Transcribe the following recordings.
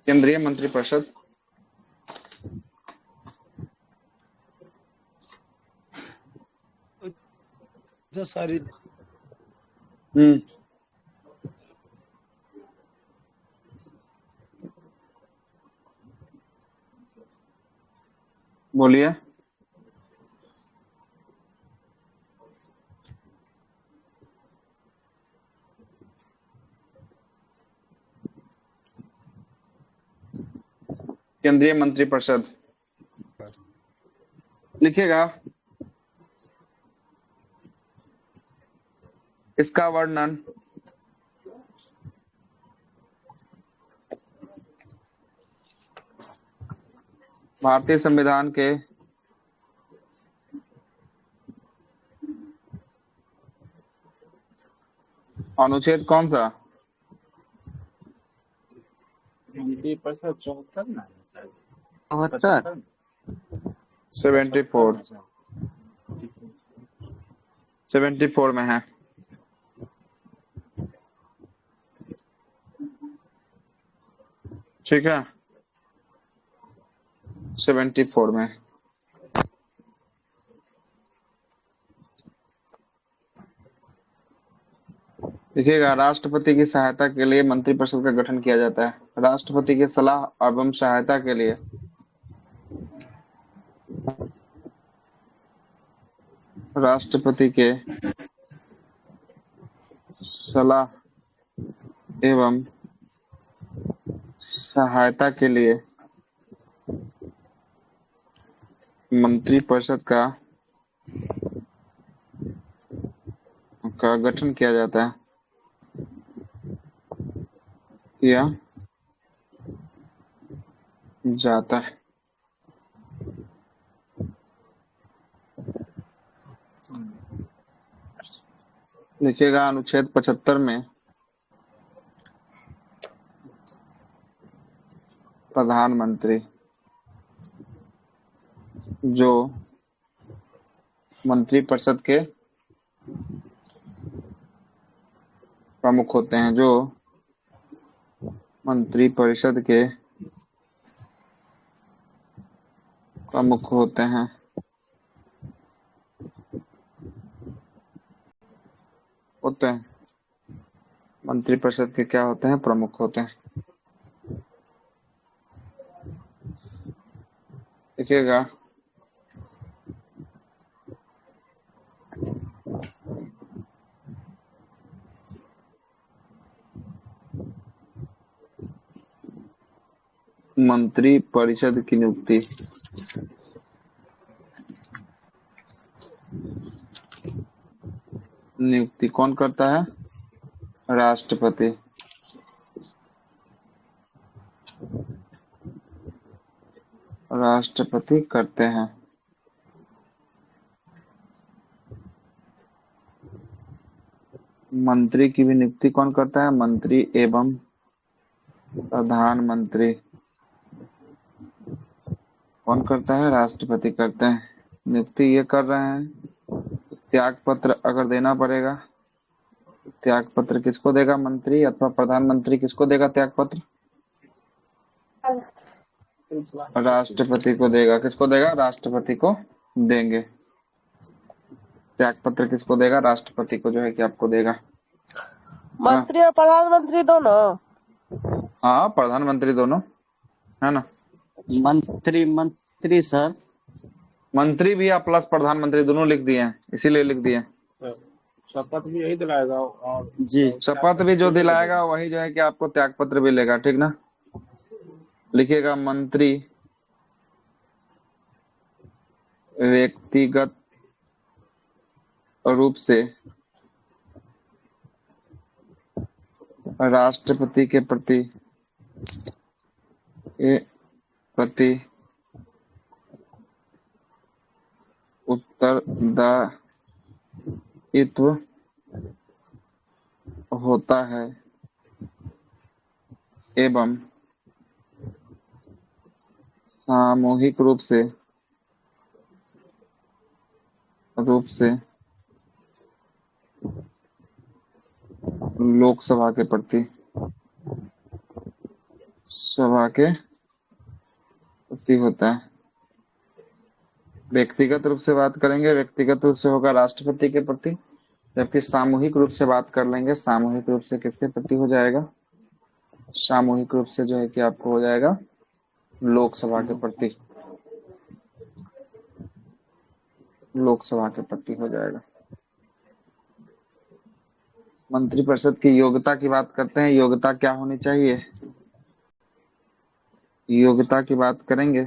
केंद्रीय मंत्रिपरिषद। जो सारी बोलिए। केंद्रीय मंत्रिपरिषद लिखिएगा। इसका वर्णन भारतीय संविधान के अनुच्छेद कौन सा? मंत्रिपरिषद 74 ना 74 74 में है। ठीक है, 74 में। देखिएगा, राष्ट्रपति की सहायता के लिए मंत्रिपरिषद का गठन किया जाता है। राष्ट्रपति की सलाह एवं सहायता के लिए राष्ट्रपति के सलाह एवं सहायता के लिए मंत्रिपरिषद का गठन किया जाता है। किया जाता है। लिखिएगा, अनुच्छेद 75 में प्रधानमंत्री जो मंत्रिपरिषद के प्रमुख होते हैं, जो मंत्रिपरिषद के प्रमुख होते हैं, मंत्रिपरिषद के क्या होते हैं? प्रमुख होते हैं। देखिएगा, मंत्रिपरिषद की नियुक्ति कौन करता है? राष्ट्रपति। राष्ट्रपति करते हैं। मंत्री की भी नियुक्ति कौन करता है? मंत्री एवं प्रधानमंत्री कौन करता है? राष्ट्रपति करते हैं। नियुक्ति ये कर रहे हैं। त्याग पत्र अगर देना पड़ेगा, त्याग पत्र किसको देगा? मंत्री अथवा प्रधानमंत्री किसको देगा त्याग पत्र? राष्ट्रपति को देगा। किसको देगा? राष्ट्रपति को देंगे। त्याग पत्र किसको देगा? राष्ट्रपति को जो है कि आपको देगा। मंत्री और प्रधानमंत्री दोनों? हाँ, प्रधानमंत्री दोनों है ना। मंत्री सर, मंत्री भी या प्लस प्रधानमंत्री दोनों लिख दिए हैं, इसीलिए लिख दिए। शपथ भी यही दिलाएगा और जी शपथ भी जो दिलाएगा वही जो है कि आपको त्याग पत्र भी लेगा। ठीक ना। लिखिएगा, मंत्री व्यक्तिगत रूप से राष्ट्रपति के प्रति उत्तरदायित्व होता है एवं सामूहिक रूप से लोकसभा के प्रति सभा के प्रति होता है। व्यक्तिगत रूप से बात करेंगे, व्यक्तिगत रूप से होगा राष्ट्रपति के प्रति, जबकि सामूहिक रूप से बात कर लेंगे, सामूहिक रूप से किसके प्रति हो जाएगा? सामूहिक रूप से जो है कि आपको हो जाएगा लोकसभा के प्रति, लोकसभा के प्रति हो जाएगा। मंत्रिपरिषद की योग्यता की बात करते हैं। योग्यता क्या होनी चाहिए? योग्यता की बात करेंगे,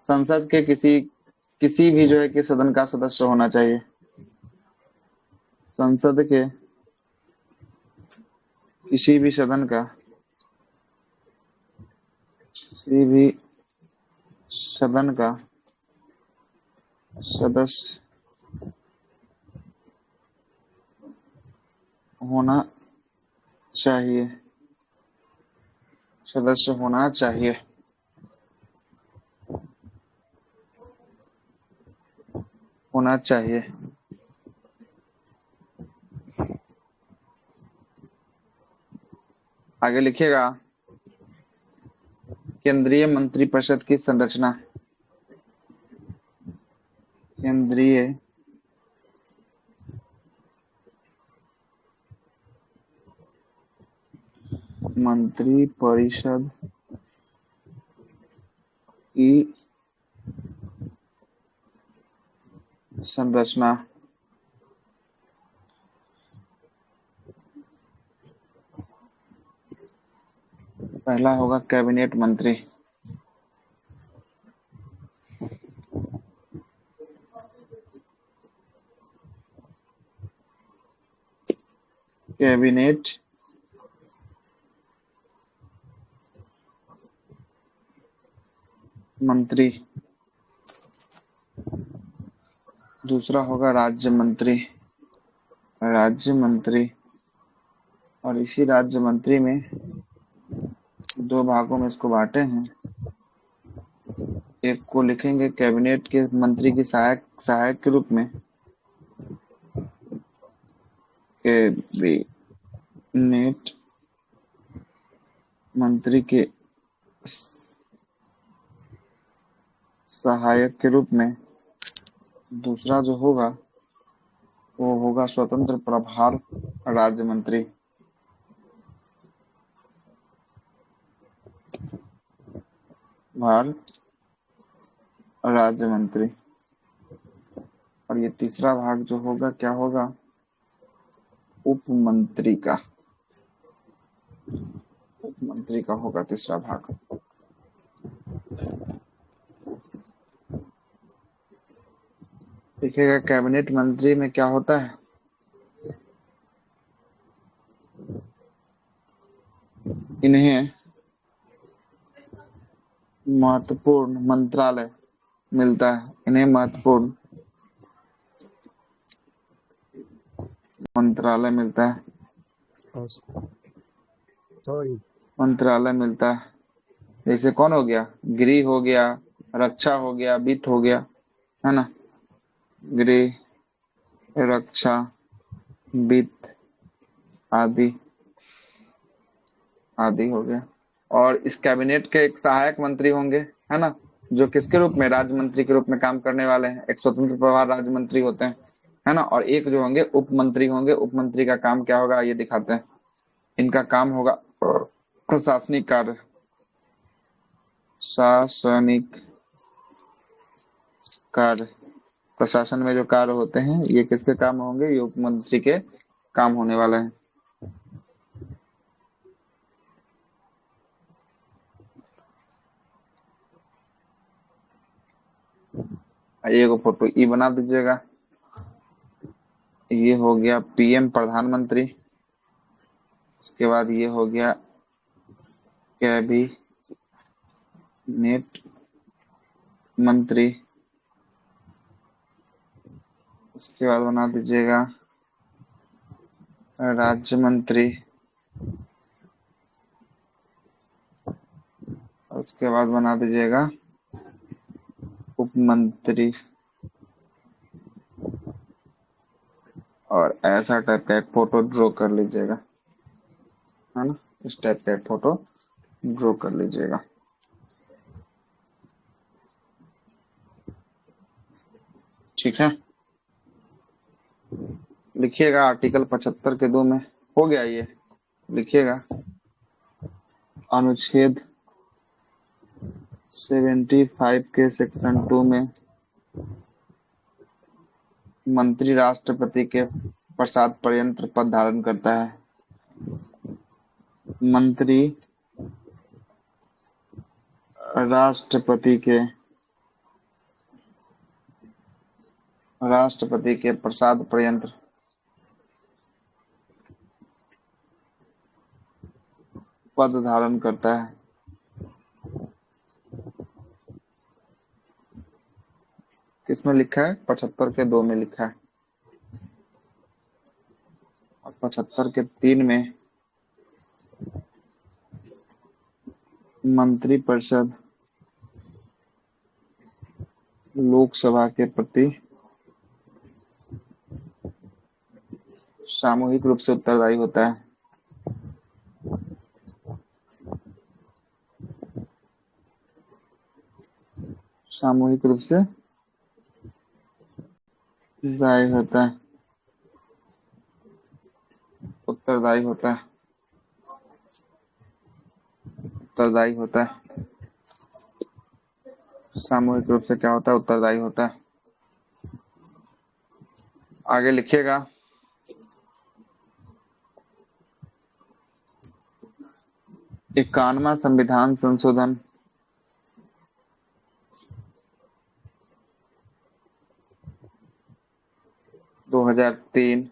संसद के किसी भी जो है कि सदन का सदस्य होना चाहिए। संसद के किसी भी सदन का, किसी भी सदन का सदस्य होना चाहिए, सदस्य होना चाहिए। होना चाहिए। आगे लिखिएगा, केंद्रीय मंत्रिपरिषद की संरचना। केंद्रीय मंत्रिपरिषद की संरचना पहला होगा कैबिनेट मंत्री। कैबिनेट मंत्री। दूसरा होगा राज्य मंत्री। राज्य मंत्री, और इसी राज्य मंत्री में दो भागों में इसको बांटे हैं। एक को लिखेंगे कैबिनेट के मंत्री की सहायक के रूप में, कैबिनेट मंत्री के सहायक के रूप में। दूसरा जो होगा वो होगा स्वतंत्र प्रभार राज्य मंत्री। भार राज्य मंत्री। और ये तीसरा भाग जो होगा क्या होगा? उप मंत्री का। उप मंत्री का होगा तीसरा भाग। देखिएगा कैबिनेट मंत्री में क्या होता है, इन्हें महत्वपूर्ण मंत्रालय मिलता है। इन्हें महत्वपूर्ण मंत्रालय मिलता है। मंत्रालय मिलता है। जैसे कौन हो गया? गृह हो गया, रक्षा हो गया, वित्त हो गया, है ना? गृह, रक्षा, वित्त आदि आदि हो गया। और इस कैबिनेट के एक सहायक मंत्री होंगे, है ना, जो किसके रूप में? राज्य मंत्री के रूप में काम करने वाले हैं। एक स्वतंत्र प्रभार राज्य मंत्री होते हैं, है ना, और एक जो होंगे उप मंत्री होंगे। उप मंत्री का काम क्या होगा ये दिखाते हैं। इनका काम होगा प्रशासनिक कार्य। शासनिक कार्य, प्रशासन में जो कार्य होते हैं ये किसके काम होंगे? ये उप मंत्री के काम होने वाले हैं। ये को फोटो ई बना दीजिएगा। ये हो गया पीएम प्रधानमंत्री। उसके बाद ये हो गया कैबिनेट मंत्री। उसके बाद बना दीजिएगा राज्य मंत्री। उसके बाद बना दीजिएगा उप मंत्री। और ऐसा टाइप का एक फोटो ड्रॉ कर लीजिएगा, है ना? इस टाइप का एक फोटो ड्रॉ कर लीजिएगा। ठीक है, लिखिएगा आर्टिकल 75 के 2 में हो गया। ये लिखिएगा अनुच्छेद 75 के सेक्शन 2 में मंत्री राष्ट्रपति के प्रसाद पर्यंत पद धारण करता है। मंत्री राष्ट्रपति के प्रसाद पर्यंत पद धारण करता है। किसमें लिखा है? 75 के 2 में लिखा है। और 75 के 3 में मंत्रिपरिषद लोकसभा के प्रति सामूहिक रूप से उत्तरदायी होता है। सामूहिक रूप से दायी होता है, उत्तरदायी होता है, उत्तरदायी होता है। सामूहिक रूप से क्या होता है? उत्तरदायी होता है। आगे लिखिएगा 51वां संविधान संशोधन 2003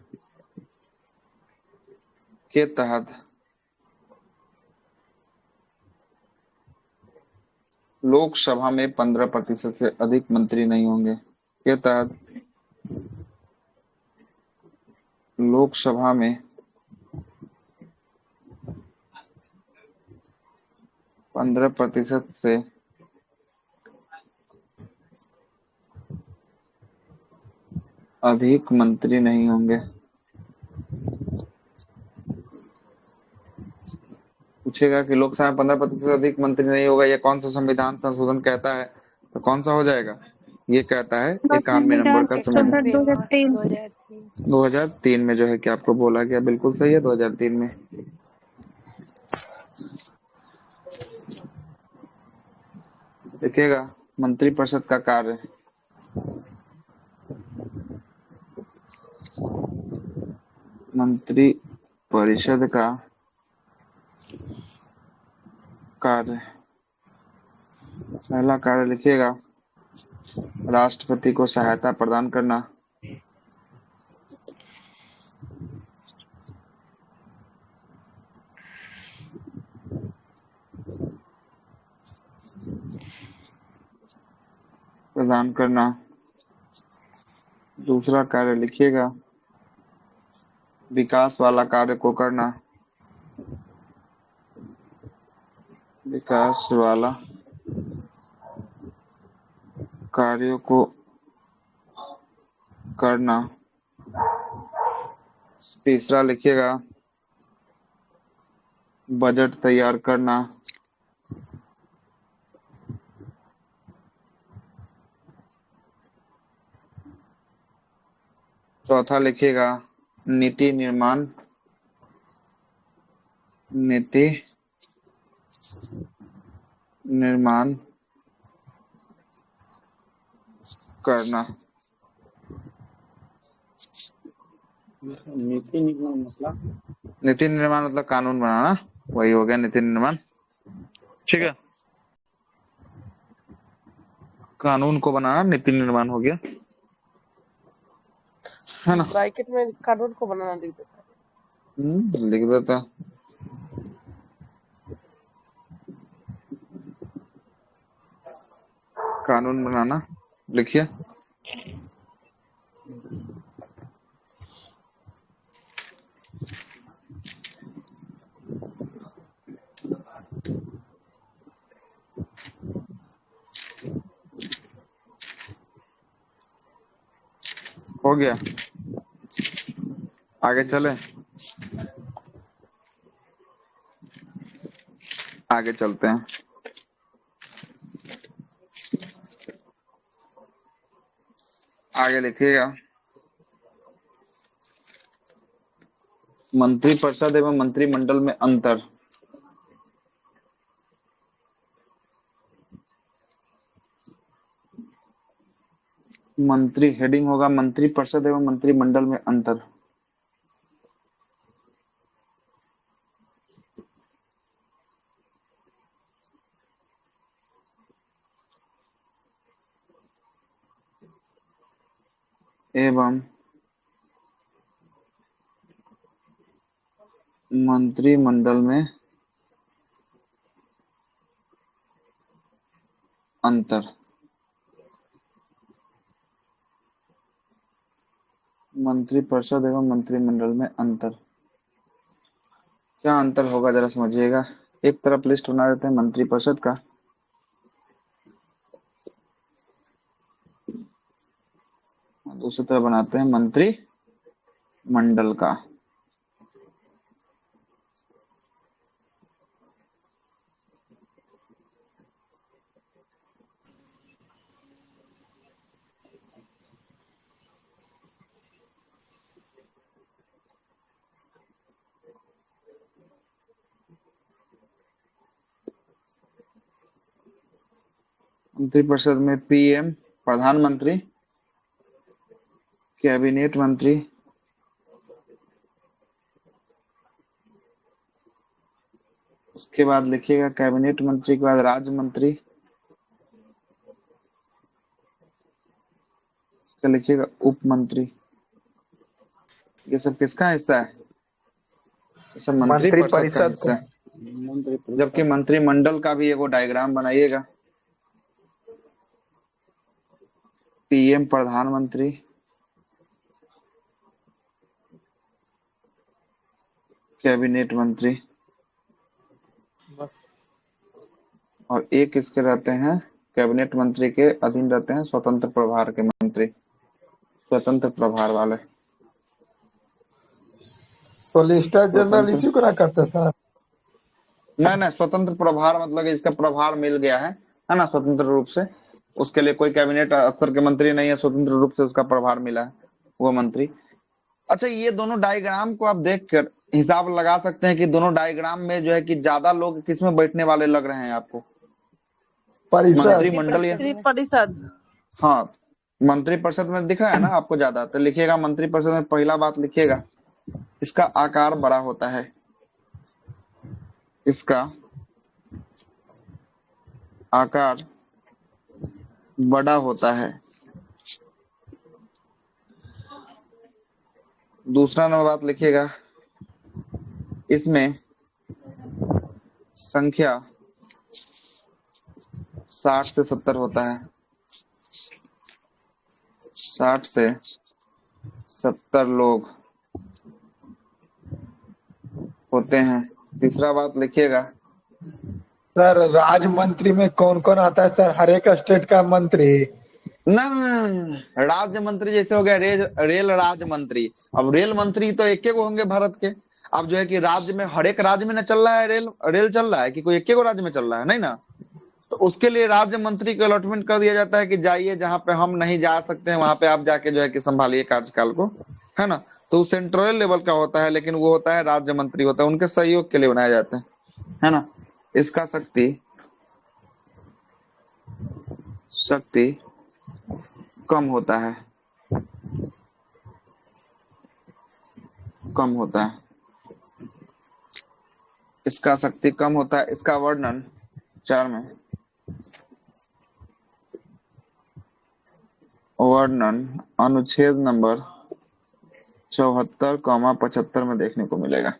के तहत लोकसभा में 15% से अधिक मंत्री नहीं होंगे। के तहत लोकसभा में 15% से अधिक मंत्री नहीं होंगे। पूछेगा कि लोकसभा में 15% से अधिक मंत्री नहीं होगा, ये कौन सा संविधान संशोधन कहता है? तो कौन सा हो जाएगा? ये कहता है 91 नंबर का संविधान 2003 में जो है कि आपको बोला गया, बिल्कुल सही है। 2003 में देखिएगा मंत्रिपरिषद का कार्य मंत्री परिषद का कार्य, पहला कार्य लिखिएगा राष्ट्रपति को सहायता प्रदान करना। प्रदान करना। दूसरा कार्य लिखिएगा विकास वाला कार्य को करना। विकास वाला कार्यों को करना। तीसरा लिखिएगा बजट तैयार करना। चौथा लिखिएगा नीति निर्माण करना। नीति निर्माण मतलब कानून बनाना, वही हो गया नीति निर्माण। ठीक है, कानून को बनाना नीति निर्माण हो गया, है ना? ब्रैकेट में कानून को बनाना लिख देता। लिख देता। कानून बनाना लिखिए। हो गया, आगे चले। आगे चलते हैं। आगे लिखिएगा, मंत्रिपरिषद एवं मंत्रिमंडल में अंतर। मंत्री हेडिंग होगा मंत्रिपरिषद एवं मंत्रिमंडल में अंतर। एवं मंत्रिमंडल में अंतर। मंत्रिपरिषद एवं मंत्रिमंडल में अंतर, क्या अंतर होगा जरा समझिएगा। एक तरफ लिस्ट बना देते हैं मंत्रिपरिषद का, दूसरी तरफ बनाते हैं मंत्रिमंडल का। मंत्रिपरिषद में पीएम प्रधानमंत्री, कैबिनेट मंत्री, उसके बाद लिखिएगा कैबिनेट मंत्री के बाद राज्य मंत्री, उसका लिखिएगा उप मंत्री। ये सब किसका हिस्सा है? ये सब मंत्रिपरिषद का हिस्सा है। जबकि मंत्रिमंडल का भी एगो डायग्राम बनाइएगा। पीएम प्रधानमंत्री, कैबिनेट मंत्री, और एक इसके रहते हैं कैबिनेट मंत्री के अधीन रहते हैं स्वतंत्र प्रभार के मंत्री, स्वतंत्र प्रभार वाले। सोलिसिटर जनरल इसी को ना करते सर? नहीं, स्वतंत्र प्रभार मतलब इसका प्रभार मिल गया है ना, स्वतंत्र रूप से। उसके लिए कोई कैबिनेट स्तर के मंत्री नहीं है, स्वतंत्र रूप से उसका प्रभार मिला है वो मंत्री। अच्छा, ये दोनों डायग्राम को आप देखकर हिसाब लगा सकते हैं कि दोनों डायग्राम में जो है कि ज्यादा लोग किसमें बैठने वाले लग रहे हैं आपको? परिषद, मंत्रिमंडल या परिषद। हाँ, मंत्रिपरिषद में दिख रहा है ना आपको ज्यादा, तो लिखिएगा मंत्रिपरिषद में पहला बात लिखिएगा, इसका आकार बड़ा होता है। इसका आकार बड़ा होता है। दूसरा नंबर बात लिखिएगा, इसमें संख्या 60 से 70 होता है। 60 से 70 लोग होते हैं। तीसरा बात लिखिएगा, सर राज्य मंत्री में कौन कौन आता है सर? हर एक स्टेट का मंत्री? ना राज्य मंत्री जैसे हो गया रेल राज्य मंत्री। अब रेल मंत्री तो एक एक होंगे भारत के। अब जो है कि राज्य में हर एक राज्य में ना चल रहा है रेल चल रहा है कि कोई एक एक राज्य में चल रहा है, नहीं ना। तो उसके लिए राज्य मंत्री को अलॉटमेंट कर दिया जाता है कि जाइए जहां पे हम नहीं जा सकते हैं वहां पे आप जाके जो है कि संभालिए कार्यकाल को, है ना। तो सेंट्रल लेवल का होता है, लेकिन वो होता है राज्य मंत्री होता है, उनके सहयोग के लिए बनाए जाते हैं, है ना। इसका शक्ति कम होता है, कम होता है। इसका शक्ति कम होता है। इसका वर्णन 4 में, वर्णन अनुच्छेद नंबर 74, 75 में देखने को मिलेगा।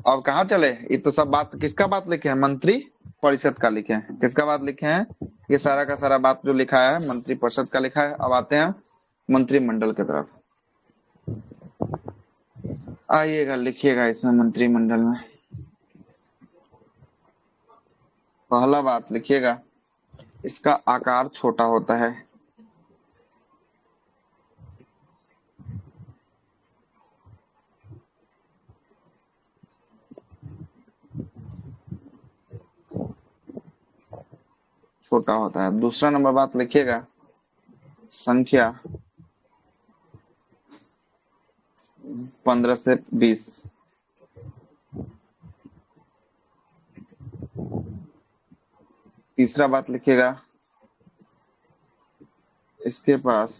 अब कहाँ चले? ये तो सब बात किसका बात लिखे हैं? मंत्री परिषद का लिखे हैं। किसका बात लिखे हैं? ये सारा का सारा बात जो लिखा है मंत्री परिषद का लिखा है। अब आते हैं मंत्रिमंडल की तरफ। आइएगा, लिखिएगा इसमें मंत्रिमंडल में पहला बात लिखिएगा, इसका आकार छोटा होता है। छोटा होता है। दूसरा नंबर बात लिखिएगा, संख्या 15 से 20। तीसरा बात लिखिएगा, इसके पास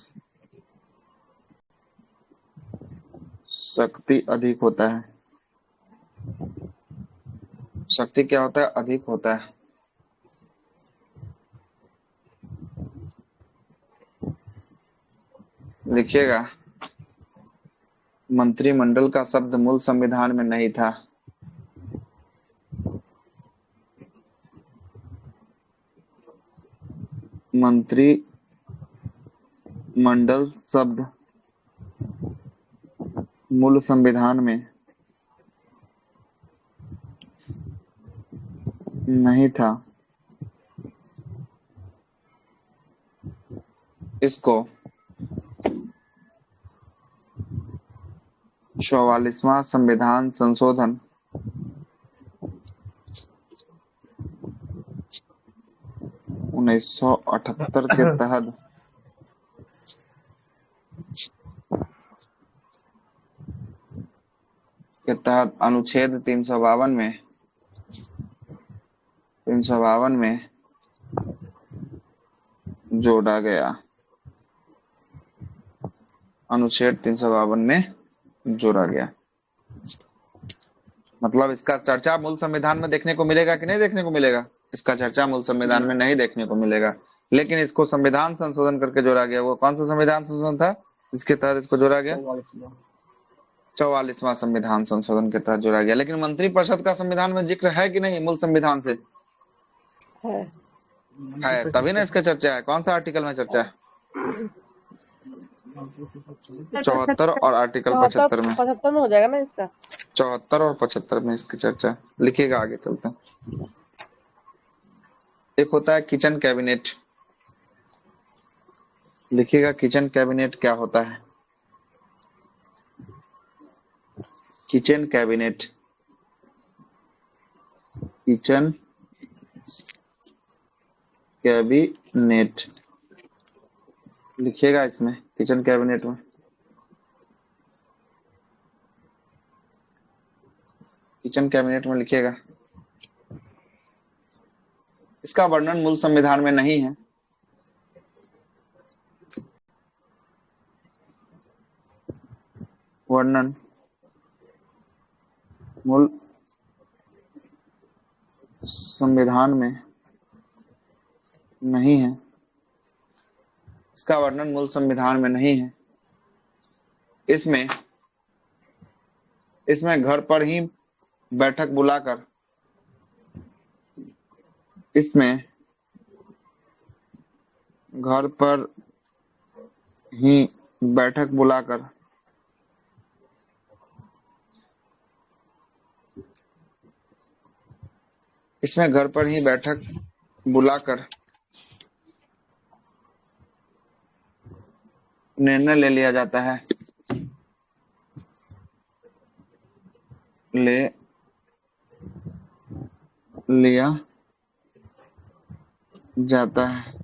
शक्ति अधिक होता है। शक्ति क्या होता है? अधिक होता है। लिखिएगा, मंत्रिमंडल का शब्द मूल संविधान में नहीं था। मंत्रिमंडल शब्द मूल संविधान में नहीं था। इसको 44वां संविधान संशोधन 1978 के तहत अनुच्छेद 352 में जोड़ा गया। अनुच्छेद 352 में जोड़ा गया। मतलब इसका चर्चा मूल संविधान में देखने को मिलेगा कि नहीं देखने को मिलेगा? इसका चर्चा मूल संविधान में नहीं देखने को मिलेगा, लेकिन इसको संविधान संशोधन करके जोड़ा गया। वो कौन सा संविधान संशोधन था जिसके तहत इसको जोड़ा गया? 44वां संविधान संशोधन के तहत जोड़ा गया। लेकिन मंत्रिपरिषद का संविधान में जिक्र है कि नहीं मूल संविधान से? है। तभी ना इसका चर्चा है। कौन सा आर्टिकल में चर्चा है? 74 और आर्टिकल 75 में। 75 में हो जाएगा ना इसका। 74 और 75 में इसकी चर्चा। लिखिएगा, आगे चलते हैं। एक होता है किचन कैबिनेट। लिखिएगा, किचन कैबिनेट क्या होता है? किचन कैबिनेट, किचन कैबिनेट लिखिएगा इसमें, किचन कैबिनेट में। किचन कैबिनेट में लिखिएगा, इसका वर्णन मूल संविधान में नहीं है। वर्णन मूल संविधान में नहीं है। इसका वर्णन मूल संविधान में नहीं है। इसमें घर पर ही बैठक बुलाकर इसमें घर पर ही बैठक बुलाकर इसमें घर पर ही बैठक बुलाकर निर्णय ले लिया जाता है। ले लिया जाता है।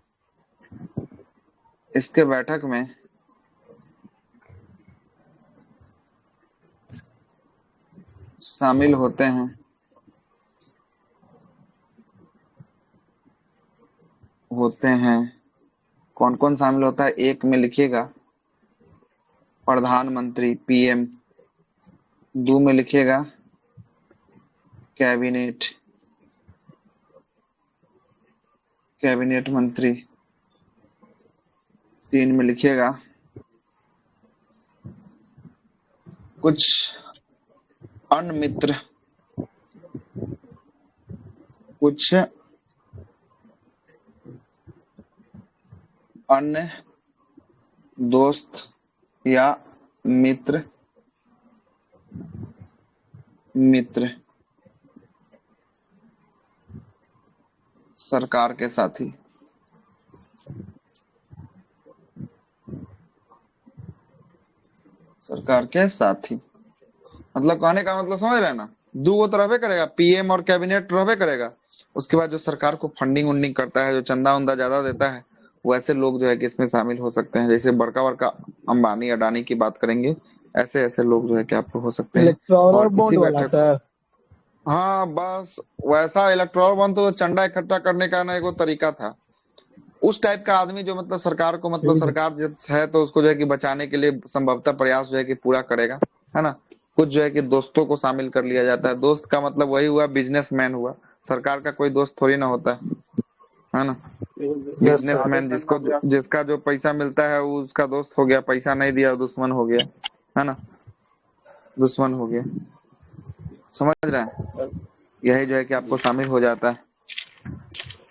इसके बैठक में शामिल होते हैं कौन कौन शामिल होता है? एक में लिखिएगा प्रधानमंत्री पीएम, 2 में लिखिएगा कैबिनेट मंत्री, 3 में लिखिएगा कुछ अन्य मित्र, कुछ अन्य दोस्त या मित्र सरकार के साथी। सरकार के साथी मतलब कहने का मतलब समझ रहे हैं ना? दो वो तो रहबे करेगा, पीएम और कैबिनेट रहबे करेगा। उसके बाद जो सरकार को फंडिंग वंडिंग करता है, जो चंदा उंदा ज्यादा देता है, वैसे लोग जो है कि इसमें शामिल हो सकते हैं। जैसे बड़का बड़का अंबानी अडानी की बात करेंगे, ऐसे ऐसे लोग जो है कि आपको हो सकते हैं। इलेक्टोरल और इसी बॉन्ड वाला बैठक, सर। हाँ बस वैसा इलेक्टोरल बॉन्ड तो चंदा इकट्ठा करने का ना एक तरीका था। उस टाइप का आदमी जो मतलब सरकार को, मतलब ठीक है। सरकार जब है तो उसको जो है कि बचाने के लिए संभवतः प्रयास जो है कि पूरा करेगा, है ना। कुछ जो है कि दोस्तों को शामिल कर लिया जाता है। दोस्त का मतलब वही हुआ बिजनेसमैन हुआ, सरकार का कोई दोस्त थोड़ी ना होता है ना। Yes sir. बिजनेसमैन जिसका जो पैसा मिलता है वो उसका दोस्त हो गया, पैसा नहीं दिया दुश्मन हो गया, है ना, दुश्मन हो गया। समझ रहे हैं? यही जो है कि आपको शामिल हो जाता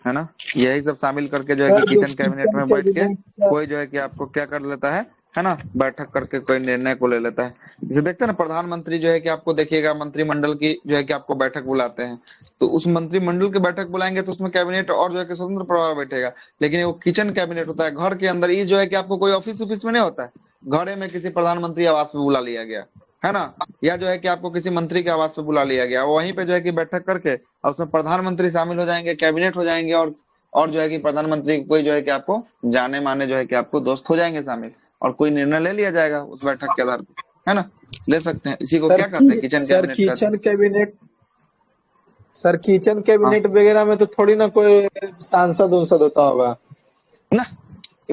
है ना। यही सब शामिल करके जो है कि सर जो किचन कैबिनेट किचन में बैठ के कैबिनेट सर। कोई जो है कि आपको क्या कर लेता है ना, बैठक करके कोई निर्णय को ले लेता है। जैसे देखते हैं ना, प्रधानमंत्री जो है कि आपको देखिएगा मंत्रिमंडल की जो है कि आपको बैठक बुलाते हैं, तो उस मंत्रिमंडल की बैठक बुलाएंगे तो उसमें कैबिनेट और जो है कि स्वतंत्र प्रभार बैठेगा। लेकिन वो किचन कैबिनेट होता है घर के अंदर, ये जो है कि आपको कोई ऑफिस ऑफिस में नहीं होता है, घरे में किसी प्रधानमंत्री आवास में बुला लिया गया, है ना, या जो है कि आपको किसी मंत्री के आवास पे बुला लिया गया, वहीं पे जो है कि बैठक करके और उसमें प्रधानमंत्री शामिल हो जाएंगे, कैबिनेट हो जाएंगे, और जो है कि प्रधानमंत्री कोई जो है कि आपको जाने माने जो है कि आपको दोस्त हो जाएंगे शामिल, और कोई निर्णय ले लिया जाएगा उस बैठक के आधार पर, है ना। ले सकते हैं, इसी को सर क्या कहते हैं, किचन सर कैबिनेट कहते किचन कैबिनेट सर किचन हैं। कैबिनेट वगैरह में तो थोड़ी ना कोई सांसद उनसद होता होगा। ना,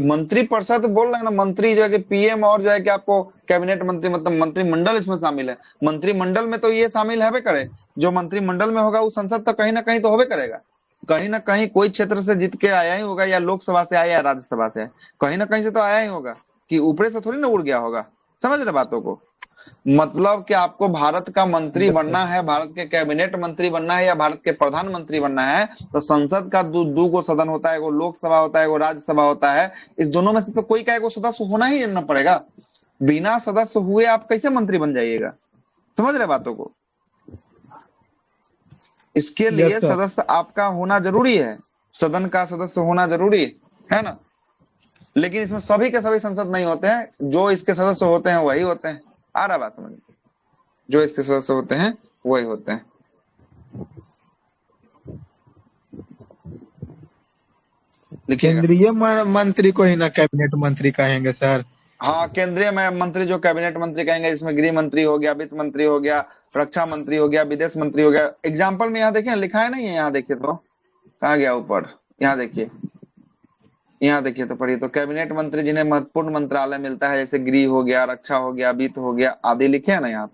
मंत्री परिषद बोल रहे हैं ना, मंत्री जो है कि पीएम और जो है कि आपको कैबिनेट मंत्री, मतलब मंत्रिमंडल इसमें शामिल है। मंत्रिमंडल में तो ये शामिल है करे, जो मंत्रिमंडल में होगा वो संसद तो कहीं ना कहीं तो होबे करेगा, कहीं ना कहीं कोई क्षेत्र से जीत के आया ही होगा, या लोकसभा से आया या राज्यसभा से आया, कहीं ना कहीं से तो आया ही होगा, कि ऊपर से थोड़ी ना उड़ गया होगा। समझ रहे बातों को? मतलब कि आपको भारत का मंत्री यस बनना सर। है, भारत के कैबिनेट मंत्री बनना है, या भारत के प्रधानमंत्री बनना है, तो संसद का दो गो सदन होता है, वो लोकसभा होता है, वो राज्यसभा होता है। इस दोनों में से तो कोई का एगो सदस्य होना ही ना पड़ेगा। बिना सदस्य हुए आप कैसे मंत्री बन जाइएगा? समझ रहे बातों को? इसके लिए यस सर। सदस्य आपका होना जरूरी है, सदन का सदस्य होना जरूरी है ना। लेकिन इसमें सभी के सभी संसद नहीं होते हैं, जो इसके सदस्य होते हैं वही होते हैं। आ रहा बात समझ में? जो इसके सदस्य होते हैं वही होते हैं। लिखिएगा। केंद्रीय मंत्री को ही ना कैबिनेट मंत्री कहेंगे सर। हाँ, केंद्रीय में मंत्री जो कैबिनेट मंत्री कहेंगे, जिसमें गृह मंत्री हो गया, वित्त मंत्री हो गया, रक्षा मंत्री हो गया, विदेश मंत्री हो गया। एग्जाम्पल में यहाँ देखिए, लिखा है नहीं है, यहाँ देखिए तो कहाँ गया ऊपर, यहाँ देखिए, यहाँ देखिए तो पढ़िए तो, कैबिनेट मंत्री जिन्हें महत्वपूर्ण मंत्रालय मिलता है, जैसे गृह हो गया, रक्षा हो गया, वित्त हो गया आदि, लिखे है ना यहाँ,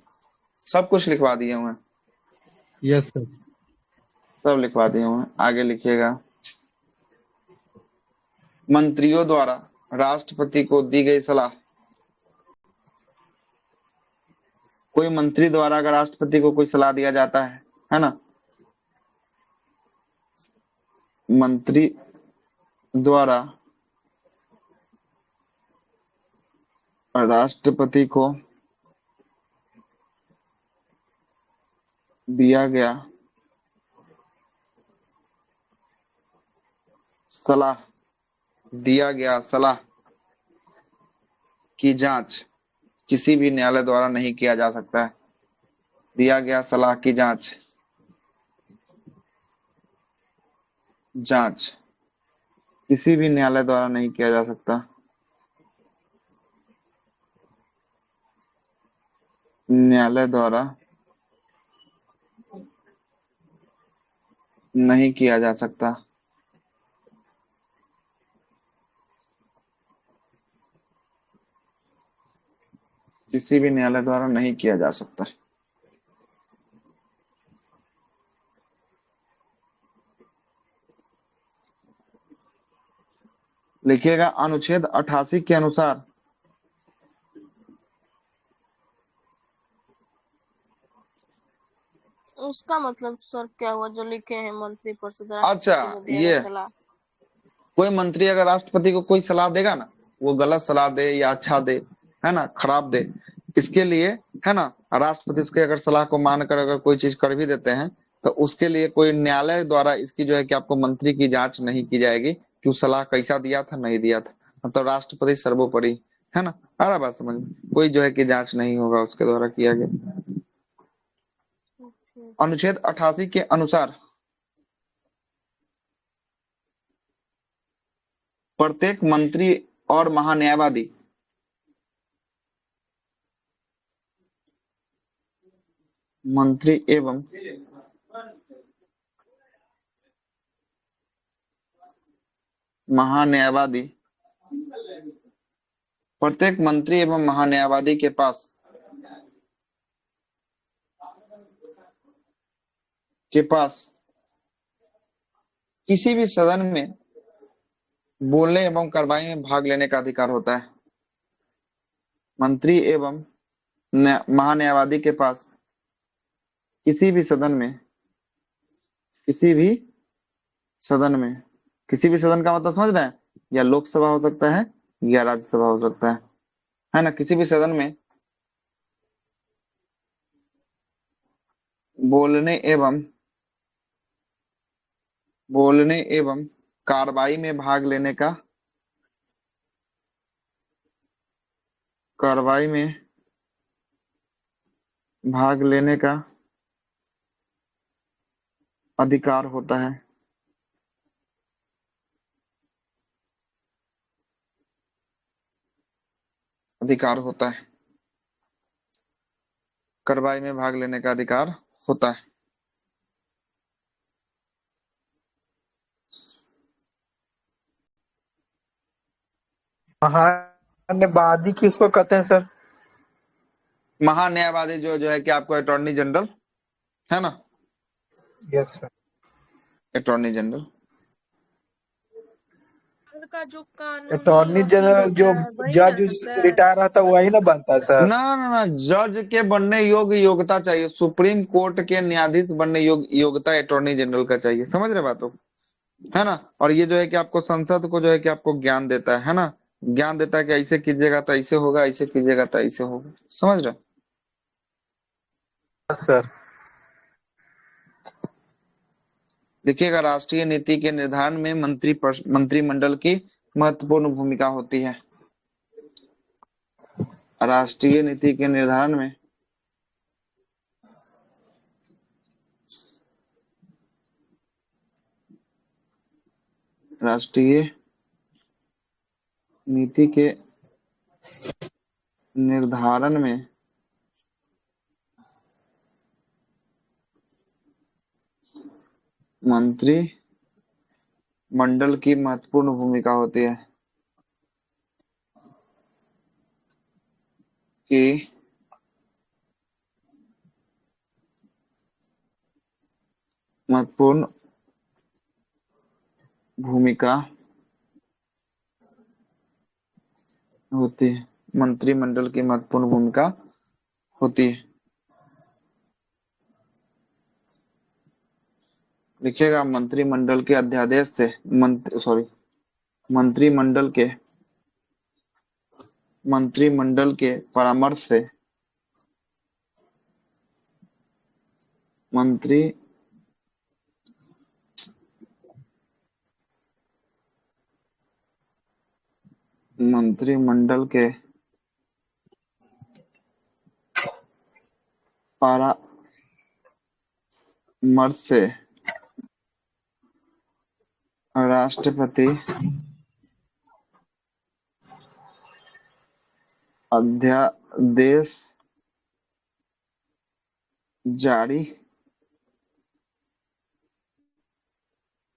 सब कुछ लिखवा दिए हुए हैं, यस सर। सब लिखवा दिए हुए हैं। आगे लिखिएगा। मंत्रियों द्वारा राष्ट्रपति को दी गई सलाह। कोई मंत्री द्वारा अगर राष्ट्रपति को कोई सलाह दिया जाता है ना, मंत्री द्वारा राष्ट्रपति को दिया गया सलाह की जांच किसी भी न्यायालय द्वारा नहीं किया जा सकता है। दिया गया सलाह की जांच किसी भी न्यायालय द्वारा नहीं किया जा सकता। न्यायालय द्वारा नहीं किया जा सकता। किसी भी न्यायालय द्वारा नहीं किया जा सकता। लिखिएगा, अनुच्छेद 88 के अनुसार उसका मतलब सर क्या हुआ जो लिखे हैं मंत्री परिषद अच्छा, राष्ट्रपति को दिया ये गया सलाह? कोई मंत्री अगर राष्ट्रपति को कोई सलाह देगा ना, वो गलत सलाह दे या अच्छा दे, है ना, खराब दे, इसके लिए, है ना, राष्ट्रपति उसके अगर सलाह को मानकर अगर कोई चीज कर भी देते हैं, तो उसके लिए कोई न्यायालय द्वारा इसकी जो है कि आपको मंत्री की जांच नहीं की जाएगी कि वो सलाह कैसा दिया था, नहीं दिया था। मतलब राष्ट्रपति सर्वोपरि, है ना। आ रहा बात समझ में? कोई जो है कि जांच नहीं होगा उसके द्वारा किया गया। अनुच्छेद 88 के अनुसार प्रत्येक मंत्री और महान्यायवादी मंत्री एवं महान्यायवादी प्रत्येक मंत्री एवं महान्यायवादी के पास किसी भी सदन में बोलने एवं कार्रवाई में भाग लेने का अधिकार होता है। मंत्री एवं महान्यायवादी के पास किसी भी सदन का मतलब समझ रहे हैं, या लोकसभा हो सकता है या राज्यसभा हो सकता है ना। किसी भी सदन में बोलने एवं कार्रवाई में भाग लेने का अधिकार होता है। कार्रवाई में भाग लेने का अधिकार होता है। महान्यायवादी किसको कहते हैं सर? महान्यायवादी जो है कि आपको अटॉर्नी जनरल है ना। Yes sir. अटॉर्नी जनरल का जो कानूनी अटॉर्नी वकील जनरल होता जो है वही जज ना सर। रिटायर रहता है वही ना बनता है सर। ना जज के बनने योग्यता चाहिए। सुप्रीम कोर्ट के न्यायाधीश बनने योग्यता अटॉर्नी जनरल का चाहिए। समझ रहे बातों है ना। और ये जो है कि आपको संसद को जो है कि आपको ज्ञान देता है ना। ज्ञान देता है कि ऐसे कीजिएगा तो ऐसे होगा, ऐसे कीजिएगा तो ऐसे होगा। समझ रहे सर। देखिएगा, राष्ट्रीय नीति के निर्धारण में मंत्रिमंडल की महत्वपूर्ण भूमिका होती है। राष्ट्रीय नीति के निर्धारण में राष्ट्रीय नीति के निर्धारण में मंत्रिमंडल की महत्वपूर्ण भूमिका होती है कि महत्वपूर्ण भूमिका होती है। मंत्रिमंडल की महत्वपूर्ण भूमिका होती है। लिखिएगा, मंत्रिमंडल के अध्यादेश से मंत्रिमंडल के परामर्श से मंत्रिमंडल के परामर्श से राष्ट्रपति अध्यादेश जारी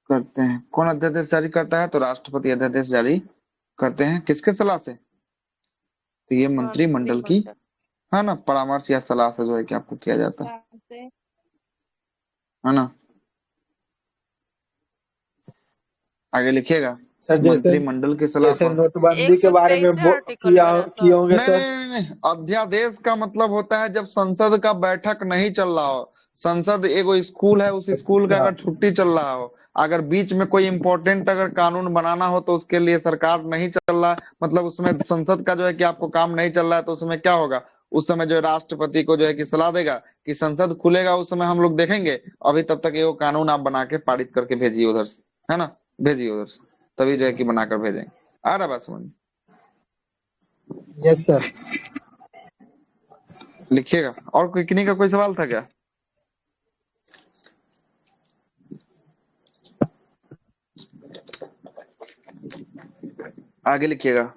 करते हैं। कौन अध्यादेश जारी करता है? तो राष्ट्रपति अध्यादेश जारी करते हैं। किसके सलाह से? तो ये मंत्रिमंडल की है ना परामर्श या सलाह से जो है कि आपको किया जाता है ना। आगे लिखिएगा, सर मंत्रिमंडल की सलाह जैसे पर नोटबंदी के बारे में किए होंगे सर। नहीं, अध्यादेश का मतलब होता है जब संसद का बैठक नहीं चल रहा हो। संसद एगो स्कूल है, उस स्कूल का अगर छुट्टी चल रहा हो, अगर बीच में कोई इम्पोर्टेंट अगर कानून बनाना हो तो उसके लिए सरकार नहीं चल रहा है, मतलब उसमें संसद का जो है कि आपको काम नहीं चल रहा है, तो उसमें क्या होगा? उस समय जो राष्ट्रपति को जो है कि सलाह देगा कि संसद खुलेगा, उस समय हम लोग देखेंगे। अभी तब तक ये कानून आप बना के पारित करके भेजिए उधर से, है ना। भेजिए उधर से, तभी जो है कि बनाकर भेजेंगे। आ रहा बात समझ में? Yes sir. लिखिएगा। और किन्हीं का कोई सवाल था क्या? आगे लिखिएगा।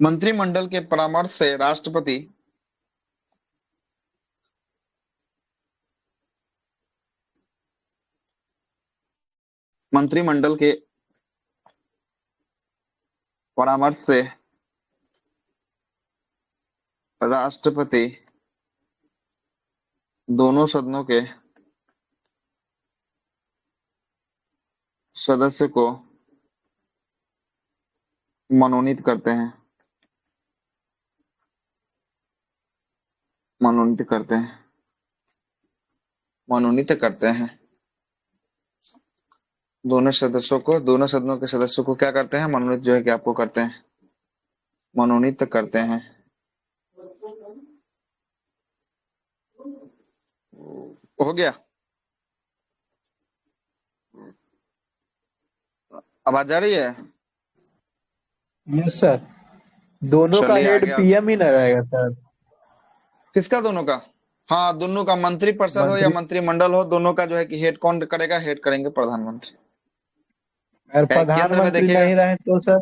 मंत्रिमंडल के परामर्श से राष्ट्रपति मंत्रिमंडल के परामर्श से राष्ट्रपति दोनों सदनों के सदस्य को मनोनीत करते हैं। मनोनीत करते हैं। मनोनीत करते हैं। दोनों सदनों के सदस्यों को क्या करते हैं? मनोनीत जो है कि आपको करते हैं, मनोनीत करते हैं। हो गया? आवाज आ रही है? Yes sir. दोनों का चलिए हेड आगे पीएम ही न रहेगा सर। किसका? दोनों का? हाँ, दोनों का। मंत्रिपरिषद हो या मंत्री मंत्रिमंडल हो, दोनों का जो है कि हेड कौन करेगा? हेड करेंगे प्रधानमंत्री। अगर क्या केंद्र में प्रधानमंत्री देखिएगा, नहीं रहे तो सर?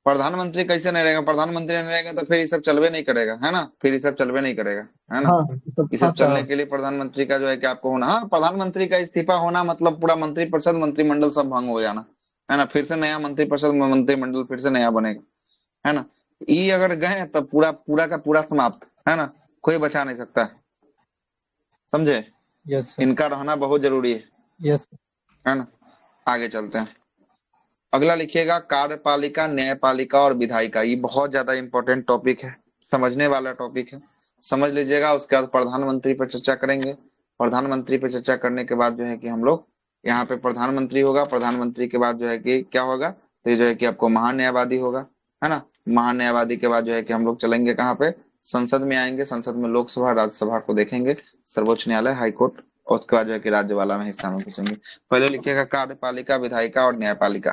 प्रधानमंत्री कैसे नहीं रहेगा? प्रधानमंत्री नहीं रहेगा तो फिर ये सब चलवे नहीं करेगा, है ना? फिर ये सब चलवे नहीं करेगा, है ना? हाँ सब ये सब था। चलने के लिए प्रधानमंत्री का जो है कि आपको होना, हाँ, प्रधानमंत्री का इस्तीफा होना मतलब पूरा मंत्रिपरिषद मंत्रिमंडल सब भंग हो जाना, है ना? फिर से नया मंत्रिपरिषद मंत्रिमंडल फिर से नया बनेगा, है ना? ये अगर गए तब पूरा पूरा का पूरा समाप्त, है ना? कोई बचा नहीं सकता है। समझे? Yes sir. इनका रहना बहुत जरूरी यस। है ना? आगे चलते हैं। अगला लिखिएगा कार्यपालिका, न्यायपालिका और विधायिका। ये बहुत ज्यादा इंपॉर्टेंट टॉपिक है, समझने वाला टॉपिक है, समझ लीजिएगा। उसके बाद प्रधानमंत्री पर चर्चा करेंगे। प्रधानमंत्री पर चर्चा करने के बाद जो है कि हम लोग यहाँ पे प्रधानमंत्री होगा, प्रधानमंत्री के बाद जो है कि क्या होगा, तो ये जो है कि आपको महान्यायवादी होगा, है ना? महान्यायवादी के बाद जो है कि हम लोग चलेंगे कहाँ पे? संसद में आएंगे। संसद में लोकसभा राज्यसभा को देखेंगे, सर्वोच्च न्यायालय, हाईकोर्ट, और उसके बाद जो है कि राज्यवाला में हिस्सा में घुसेंगे। पहले लिखिएगा कार्यपालिका, विधायिका और न्यायपालिका।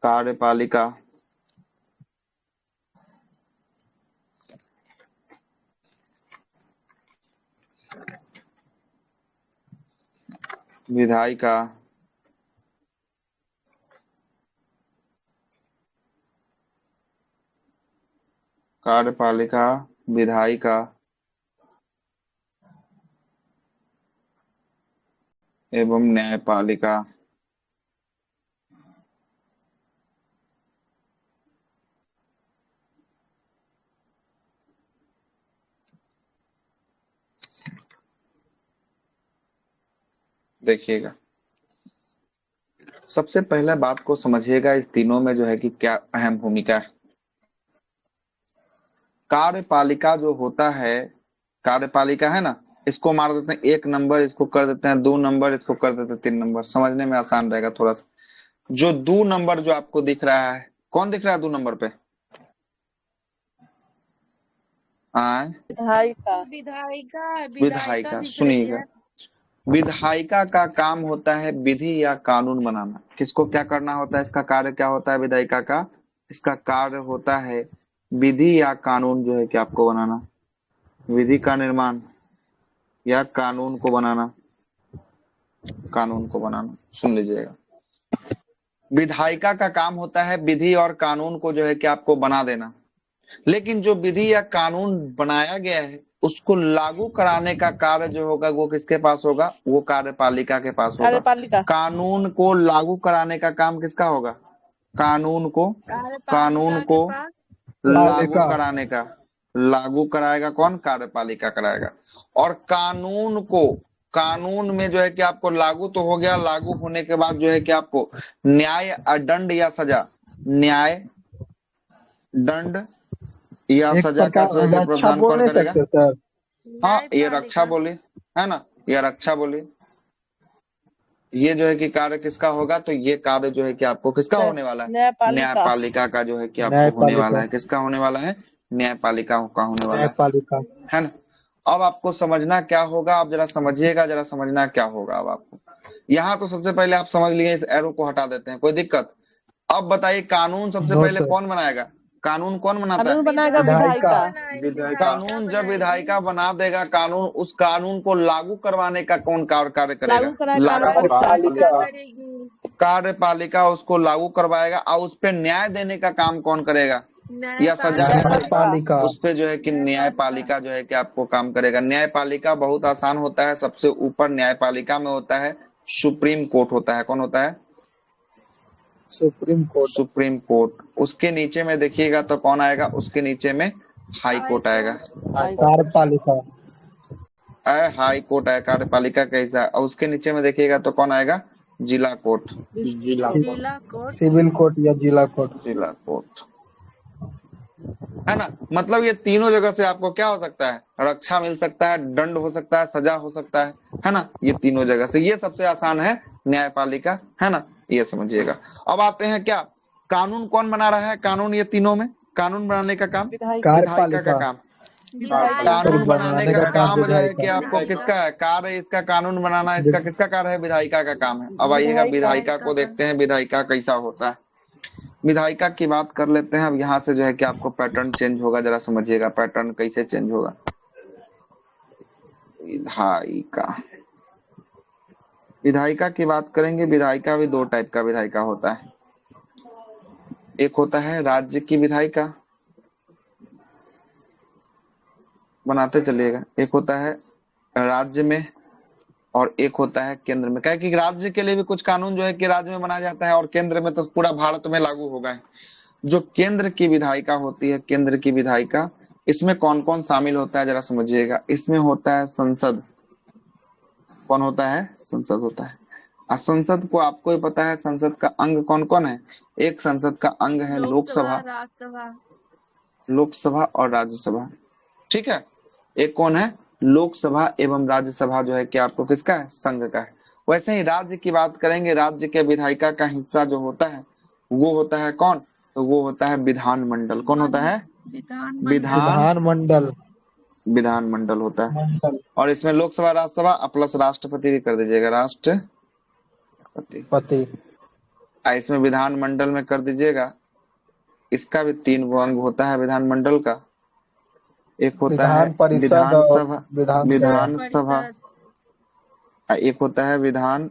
कार्यपालिका, विधायिका, कार्यपालिका, विधायिका एवं न्यायपालिका। देखिएगा, सबसे पहले बात को समझिएगा, इस तीनों में जो है कि क्या अहम भूमिका है। कार्यपालिका जो होता है, कार्यपालिका है ना, इसको मार देते हैं 1 नंबर, इसको कर देते हैं 2 नंबर, इसको कर देते हैं 3 नंबर, समझने में आसान रहेगा थोड़ा सा। जो 2 नंबर जो आपको दिख रहा है, कौन दिख रहा है 2 नंबर पे? विधायिका विधायिका। दिख रही सुनिएगा, है। विधायिका का काम होता है विधि या कानून बनाना। किसको क्या करना होता है? इसका कार्य क्या होता है विधायिका का? इसका कार्य होता है विधि या कानून जो है कि आपको बनाना, विधि का निर्माण या कानून को बनाना, कानून को बनाना। सुन लीजिएगा, विधायिका का काम होता है विधि और कानून को जो है कि आपको बना देना, लेकिन जो विधि या कानून बनाया गया है उसको लागू कराने का कार्य जो होगा वो किसके पास होगा? वो कार्यपालिका के पास होगा। कार्यपालिका। कानून को लागू कराने का काम किसका होगा? कानून को लागू कराने का, लागू कराएगा कौन? कार्यपालिका कराएगा। और कानून को, कानून में जो है कि आपको लागू तो हो गया, लागू होने के बाद जो है कि आपको न्याय, दंड या सजा, न्याय, दंड या सजा का जो है कि प्रावधान कौन करेगा? सर हाँ, ये रक्षा बोली, है ना? ये रक्षा बोली। ये जो है कि कार्य किसका होगा? तो ये कार्य जो है कि आपको किसका होने वाला है? न्यायपालिका का जो है कि आपको होने वाला है। किसका होने वाला है? न्यायपालिका का होने वाला है ना? अब आपको समझना क्या होगा? आप जरा समझिएगा, जरा समझना क्या होगा अब आपको। यहाँ तो सबसे पहले आप समझ लिए, इस एरो को हटा देते हैं, कोई दिक्कत? अब बताइए, कानून सबसे पहले कौन बनाएगा? कानून कौन बनाता कानून है? बनाएगा विधायिका। विधायिका। कानून जब विधायिका बना देगा कानून, उस कानून को लागू करवाने का कौन कार्य करेगा? लागू कराएगा कार्यपालिका। कार्यपालिका उसको लागू करवाएगा। और उस पे न्याय देने का काम कौन करेगा? या सजा न्यायपालिका। उस पे जो है कि न्यायपालिका जो है कि आपको काम करेगा। न्यायपालिका बहुत आसान होता है। सबसे ऊपर न्यायपालिका में होता है सुप्रीम कोर्ट होता है। कौन होता है? Supreme court. Supreme court. उसके नीचे में देखिएगा तो कौन आएगा? उसके नीचे में हाई कोर्ट आएगा। कार्यपालिका। हाई कोर्ट है कार्यपालिका का हिस्सा। और उसके नीचे में देखिएगा तो कौन आएगा? जिला कोर्ट। सिविल कोर्ट या जिला कोर्ट। जिला कोर्ट है ना। मतलब ये तीनों जगह से आपको क्या हो सकता है? रक्षा मिल सकता है, दंड हो सकता है, सजा हो सकता है ना। ये तीनों जगह से ये सबसे आसान है न्यायपालिका, है ना। ये समझिएगा। अब आते हैं क्या, कानून कौन बना रहा है? कानून ये तीनों में कानून बनाने का काम विधायिका का काम। कानून बनाने का काम जो है कि आपको किसका है? कार्य इसका कानून बनाना इसका किसका कार्य है? विधायिका का काम है। अब आइएगा विधायिका को देखते हैं, विधायिका कैसा होता है। विधायिका की बात कर लेते हैं। अब यहाँ से जो है कि आपको पैटर्न चेंज होगा, जरा समझिएगा पैटर्न कैसे चेंज होगा। विधायिका, विधायिका की बात करेंगे। विधायिका भी दो टाइप का विधायिका होता है। एक होता है राज्य की विधायिका, बनाते चलिएगा। एक होता है राज्य में और एक होता है केंद्र में। क्या कि राज्य के लिए भी कुछ कानून जो है कि राज्य में बनाया जाता है और केंद्र में तो पूरा भारत में लागू होगा। जो केंद्र की विधायिका होती है, केंद्र की विधायिका, इसमें कौन कौन शामिल होता है जरा समझिएगा। इसमें होता है संसद। कौन होता है? संसद होता है। और संसद को आपको ही पता है संसद का अंग कौन कौन है। एक संसद का अंग है लोकसभा, लोकसभा और राज्यसभा। ठीक है। एक कौन है? लोकसभा एवं राज्यसभा जो है कि आपको किसका है? संघ का है। वैसे ही राज्य की बात करेंगे। राज्य के विधायिका का हिस्सा जो होता है वो होता है कौन? तो वो होता है विधानमंडल। कौन होता है? विधानमंडल। विधानमंडल होता है। और इसमें लोकसभा राज्यसभा प्लस राष्ट्रपति भी कर दीजिएगा, राष्ट्रपति। इसमें विधानमंडल में कर दीजिएगा। इसका भी तीन अंग होता है विधानमंडल का। एक होता है विधानसभा, विधानसभा। एक होता है विधान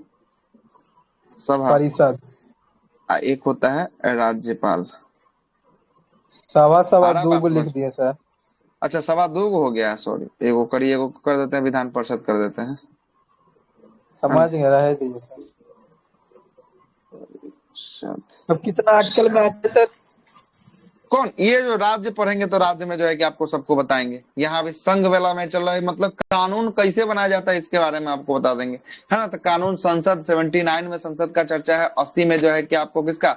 सभा परिषद। एक होता है राज्यपाल। सभा दो लिख दिए सर। अच्छा, सभा दो हो गया, सॉरी। एगो करिए, एगो कर देते हैं विधान परिषद कर देते हैं। समझ गए, रह दीजिए सर। अब कितना आर्टिकल में आते सर? कौन? ये जो राज्य पढ़ेंगे तो राज्य में जो है कि आपको सबको बताएंगे। यहाँ भी संघ वाला में चल रहा है, मतलब कानून कैसे बनाया जाता है इसके बारे में आपको बता देंगे, है ना। तो कानून संसद 79 में संसद का चर्चा है, 80 में जो है कि आपको किसका?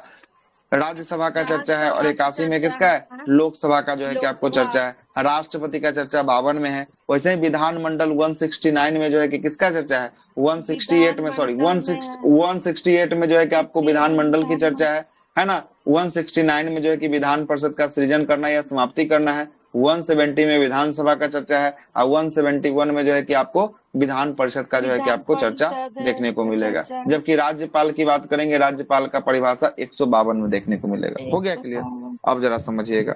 राज्यसभा का चर्चा है, और 81 में किसका है? लोकसभा का जो है कि आपको चर्चा है। राष्ट्रपति का चर्चा 52 में है। वैसे ही विधानमंडल 169 में जो है कि किसका चर्चा है? 168 में, सॉरी 168 में जो है कि आपको विधानमंडल की चर्चा है ना। 169 में जो है कि विधान परिषद का सृजन करना या समाप्ति करना है। 170 में विधानसभा का चर्चा है और 171 में जो है कि आपको विधान परिषद का जो है कि आपको चर्चा देखने को मिलेगा। जबकि राज्यपाल की बात करेंगे, राज्यपाल का परिभाषा 152 में देखने को मिलेगा। हो गया क्लियर? अब जरा समझिएगा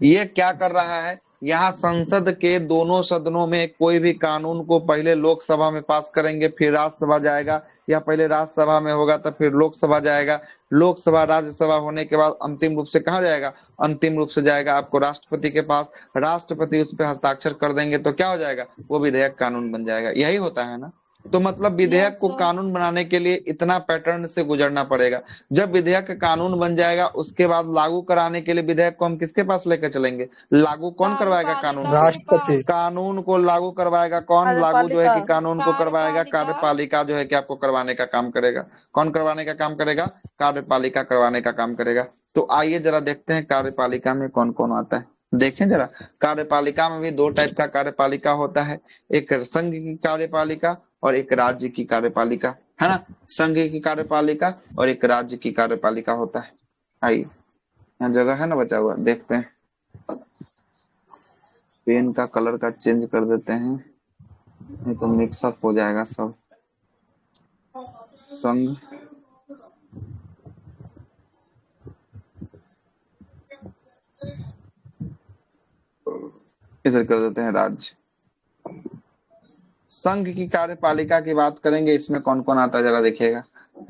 ये क्या कर रहा है। यहाँ संसद के दोनों सदनों में कोई भी कानून को पहले लोकसभा में पास करेंगे, फिर राज्यसभा जाएगा, या पहले राज्यसभा में होगा तो फिर लोकसभा जाएगा। लोकसभा राज्यसभा होने के बाद अंतिम रूप से कहाँ जाएगा? अंतिम रूप से जाएगा आपको राष्ट्रपति के पास। राष्ट्रपति उस पर हस्ताक्षर कर देंगे तो क्या हो जाएगा? वो विधेयक कानून बन जाएगा। यही होता है ना। तो मतलब विधेयक को कानून बनाने के लिए इतना पैटर्न से गुजरना पड़ेगा। जब विधेयक कानून बन जाएगा उसके बाद लागू कराने के लिए विधेयक को हम किसके पास लेकर चलेंगे? लागू कौन करवाएगा कानून? राष्ट्रपति। कानून को लागू करवाएगा कौन? लागू जो है कि कानून को करवाएगा कार्यपालिका जो है कि आपको करवाने का काम करेगा। कौन करवाने का काम करेगा? कार्यपालिका करवाने का काम करेगा। तो आइए जरा देखते हैं कार्यपालिका में कौन कौन आता है। देखें जरा, कार्यपालिका में भी दो टाइप का कार्यपालिका होता है। एक संघ की कार्यपालिका और एक राज्य की कार्यपालिका, है ना। संघ की कार्यपालिका और एक राज्य की कार्यपालिका होता है। आइए, यहाँ जगह है ना बचा हुआ, देखते हैं। पेन का कलर का चेंज कर देते हैं, नहीं तो मिक्सअप हो जाएगा सब। संघ, इधर कर देते हैं राज्य। संघ की कार्यपालिका की बात करेंगे, इसमें कौन कौन आता है जरा देखिएगा।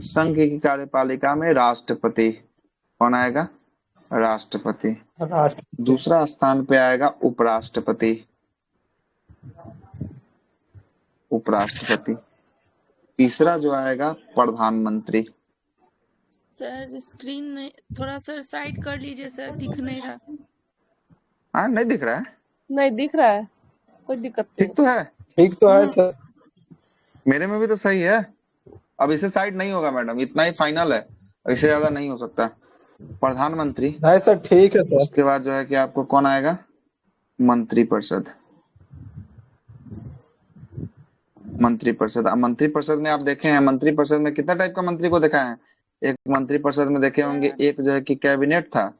संघ की कार्यपालिका में राष्ट्रपति, कौन आएगा? राष्ट्रपति। राष्ट्रपति। दूसरा स्थान पे आएगा उपराष्ट्रपति, उपराष्ट्रपति। तीसरा जो आएगा प्रधानमंत्री। सर स्क्रीन में थोड़ा सर साइड कर लीजिए सर, दिख नहीं रहा। हाँ नहीं दिख रहा है? नहीं दिख रहा है, कोई दिक्कत नहीं। ठीक तो है? ठीक तो है सर। मेरे में भी तो सही है। अब इसे साइड नहीं होगा मैडम, इतना ही फाइनल है, इससे ज्यादा नहीं हो सकता। प्रधानमंत्री। नहीं सर ठीक है सर। उसके बाद जो है कि आपको कौन आएगा? मंत्रिपरिषद। मंत्रिपरिषद। अब मंत्रिपरिषद में आप देखे हैं, मंत्रिपरिषद में कितना टाइप का मंत्री को देखा है? एक मंत्रिपरिषद में देखे होंगे, एक जो है कि कैबिनेट था,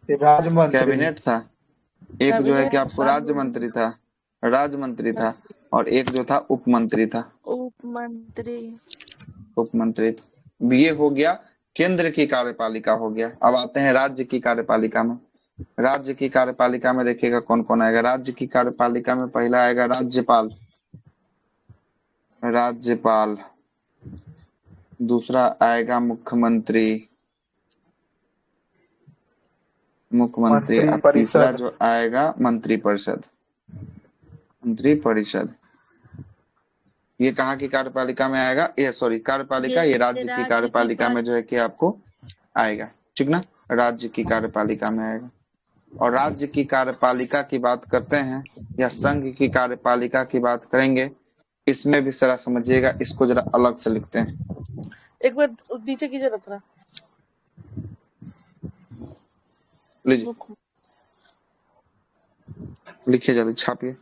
राज्यमंत्री। कैबिनेट था, एक जो है कि आपको राज्य मंत्री था, राज्य मंत्री था, और एक जो था उप मंत्री था, उप मंत्री। उप मंत्री। ये हो गया केंद्र की कार्यपालिका हो गया। अब आते हैं राज्य की कार्यपालिका में। राज्य की कार्यपालिका में देखिएगा कौन कौन आएगा। राज्य की कार्यपालिका में पहला आएगा राज्यपाल, राज्यपाल। दूसरा आएगा मुख्यमंत्री, मुख्यमंत्री। अब तीसरा जो आएगा मंत्रिपरिषद, मंत्रिपरिषद। ये कहाँ की कार्यपालिका में आएगा? ये सॉरी कार्यपालिका, ये राज्य की कार्यपालिका में जो है कि आपको आएगा, ठीक ना? राज्य की कार्यपालिका में आएगा। और राज्य की कार्यपालिका की बात करते हैं या संघ की कार्यपालिका की बात करेंगे, इसमें भी जरा समझिएगा, इसको जरा अलग से लिखते हैं। एक मिनट नीचे कीजिए ना थोड़ा, लीजिए लिखिए, जल्दी छापिए।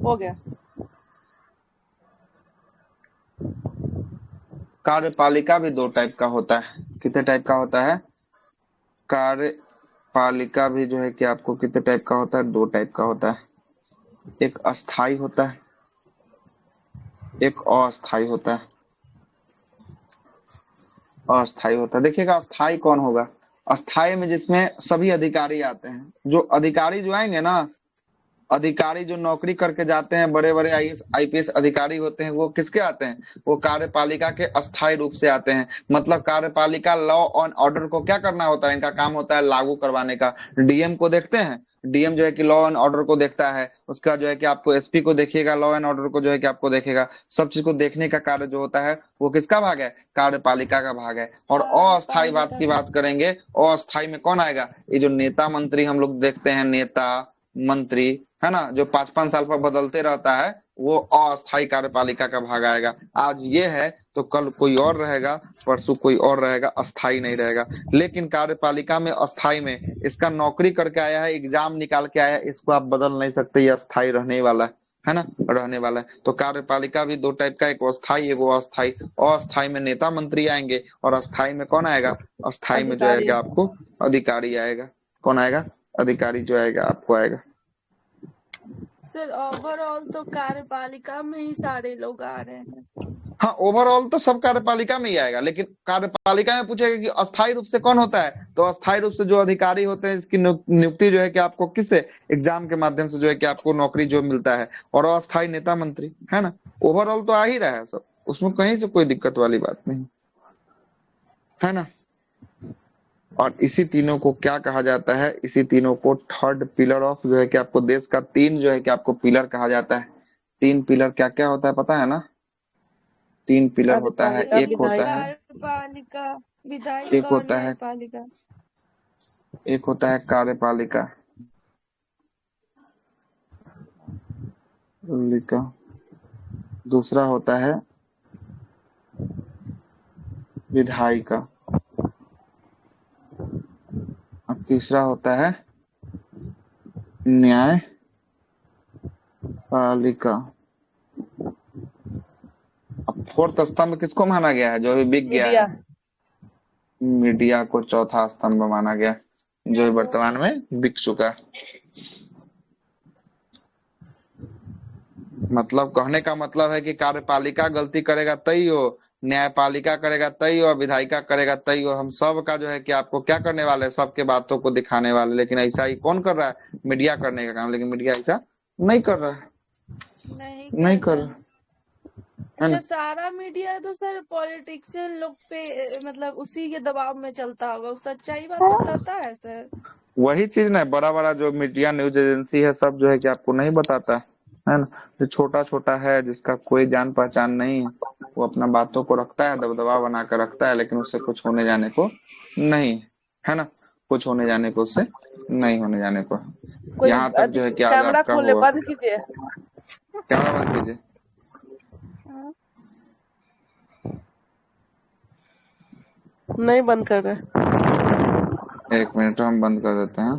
हो गया। कार्यपालिका भी दो टाइप का होता है। कितने टाइप का होता है? कार्यपालिका भी जो है कि आपको कितने टाइप का होता है? दो टाइप का होता है। एक अस्थाई होता है, एक अस्थाई होता है। अस्थाई होता है, देखिएगा अस्थाई कौन होगा? अस्थाई में जिसमें सभी अधिकारी आते हैं। जो अधिकारी जो आएंगे ना, अधिकारी जो नौकरी करके जाते हैं, बड़े बड़े आईएएस आईपीएस अधिकारी होते हैं, वो किसके आते हैं? वो कार्यपालिका के अस्थायी रूप से आते हैं। मतलब कार्यपालिका लॉ एंड ऑर्डर को क्या करना होता है? इनका काम होता है लागू करवाने का। डीएम को देखते हैं, डीएम जो है कि लॉ एंड ऑर्डर को देखता है। उसका जो है कि आपको एसपी को देखिएगा, लॉ एंड ऑर्डर को जो है कि आपको देखेगा। सब चीज को देखने का कार्य जो होता है वो किसका भाग है? कार्यपालिका का भाग है। और अस्थायी बात की बात करेंगे, अस्थायी में कौन आएगा? ये जो नेता मंत्री हम लोग देखते हैं, नेता मंत्री है ना, जो 5-5 साल पर बदलते रहता है, वो अस्थायी कार्यपालिका का भाग आएगा। आज ये है तो कल कोई और रहेगा, परसों कोई और रहेगा, अस्थायी नहीं रहेगा। लेकिन कार्यपालिका में अस्थायी में इसका नौकरी करके आया है, एग्जाम निकाल के आया है, इसको आप बदल नहीं सकते, ये अस्थायी रहने वाला है ना, रहने वाला है। तो कार्यपालिका भी दो टाइप का, एक अस्थायी एक अस्थायी। अस्थायी में नेता मंत्री आएंगे और अस्थायी में कौन आएगा? अस्थायी में जो है आपको अधिकारी आएगा। कौन आएगा? अधिकारी जो आएगा आपको आएगा। सर ओवरऑल तो कार्यपालिका में ही सारे लोग आ रहे हैं। हाँ ओवरऑल तो सब कार्यपालिका में ही आएगा, लेकिन कार्यपालिका में पूछेगा कि अस्थायी रूप से कौन होता है, तो अस्थायी रूप से जो अधिकारी होते हैं, इसकी नियुक्ति जो है कि आपको किससे? एग्जाम के माध्यम से जो है कि आपको नौकरी जो मिलता है। और अस्थायी नेता मंत्री है ना। ओवरऑल तो आ ही रहा है सब, उसमें कहीं से कोई दिक्कत वाली बात नहीं है ना। और इसी तीनों को क्या कहा जाता है? इसी तीनों को थर्ड पिलर ऑफ जो है कि आपको देश का तीन जो है कि आपको पिलर कहा जाता है। तीन पिलर क्या क्या होता है पता है ना? तीन पिलर होता है। एक होता है कार्यपालिका, विधायिका, एक होता है न्यायपालिका। एक होता है कार्यपालिका, दूसरा होता है विधायिका, अब तीसरा होता है न्यायपालिका। अब फोर्थ स्तंभ किसको माना गया है? जो अभी बिक गया है, मीडिया को चौथा स्तंभ माना गया, जो वर्तमान में बिक चुका। मतलब कहने का मतलब है कि कार्यपालिका गलती करेगा तई हो, न्यायपालिका करेगा तय और विधायिका करेगा तय, और हम सब का जो है कि आपको क्या करने वाले हैं, सबके बातों को दिखाने वाले। लेकिन ऐसा ही कौन कर रहा है? मीडिया करने का काम, लेकिन मीडिया ऐसा नहीं कर रहा है, नहीं कर रहा है अच्छा, ना। सारा मीडिया तो सर पॉलिटिशियन लोग पे मतलब उसी के दबाव में चलता होगा, वो सच्चाई बात बताता है सर? वही चीज ना, बड़ा बड़ा जो मीडिया न्यूज एजेंसी है सब जो है कि आपको नहीं बताता है ना। जो छोटा छोटा है जिसका कोई जान पहचान नहीं है, वो अपना बातों को रखता है, दबदबा बना कर रखता है, लेकिन उससे कुछ होने जाने को नहीं है ना, कुछ होने जाने को उससे नहीं होने जाने को। कोई यहाँ तक जो है कि आज कैमरा आपका खोले, हुआ, बंद कीजिए। कैमरा बंद कीजिए। नहीं बंद कर रहे। एक मिनट हम बंद कर देते हैं।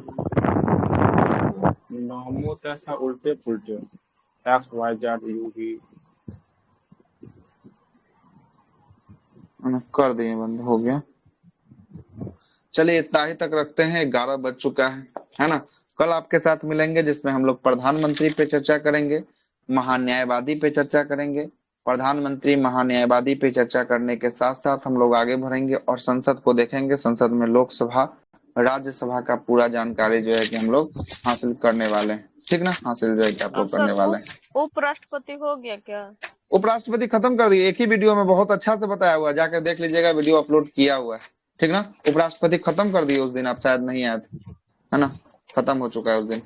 नॉर्मल तैसा उल्टे पुल्टे XYZ कर दिए, बंद हो गया। चलिए इतना ही तक रखते हैं, 11 बज चुका है ना। कल आपके साथ मिलेंगे जिसमें हम लोग प्रधानमंत्री पे चर्चा करेंगे, महान्यायवादी पे चर्चा करेंगे। प्रधानमंत्री महान्यायवादी पे चर्चा करने के साथ साथ हम लोग आगे बढ़ेंगे और संसद को देखेंगे। संसद में लोकसभा राज्यसभा का पूरा जानकारी जो है कि हम लोग हासिल करने वाले हैं, ठीक ना, हासिल जो है कि आप लोग करने वाले हैं। उपराष्ट्रपति हो गया क्या? उपराष्ट्रपति खत्म कर दिए, एक ही वीडियो में बहुत अच्छा से बताया हुआ है, जाकर देख लीजिएगा, वीडियो अपलोड किया हुआ है, ठीक ना। उपराष्ट्रपति खत्म कर दिए, उस दिन आप शायद नहीं आए थे, है ना, खत्म हो चुका है उस दिन।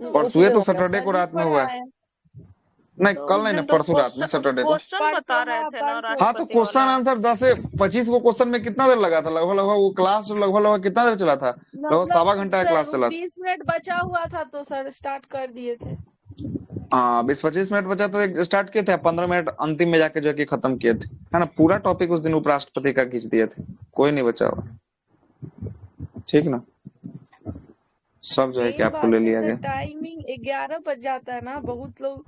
परसों ये तो सैटरडे को रात में हुआ है, नहीं कल नहीं ना, परसों रात में, सैटरडे को। क्वेश्चन बता रहे थे ना हाँ तो क्वेश्चन आंसर 10 से 25 वो क्वेश्चन में कितना देर लगा था? लगभग लगभग वो क्लास लगभग कितना देर चला था? लगभग सवा घंटा का क्लास चला था। 20 मिनट बचा हुआ था तो सर स्टार्ट कर दिए थे। हाँ 20-25 मिनट बचा था, स्टार्ट किए थे, 15 मिनट अंतिम में जाके जो है कि खत्म किए थे, है ना। पूरा टॉपिक उस दिन उपराष्ट्रपति का खींच दिए थे, कोई नहीं बचा हुआ, ठीक ना, सब जो है कि आपको ले लिया गया। टाइमिंग 11 बज जाता है ना, बहुत लोग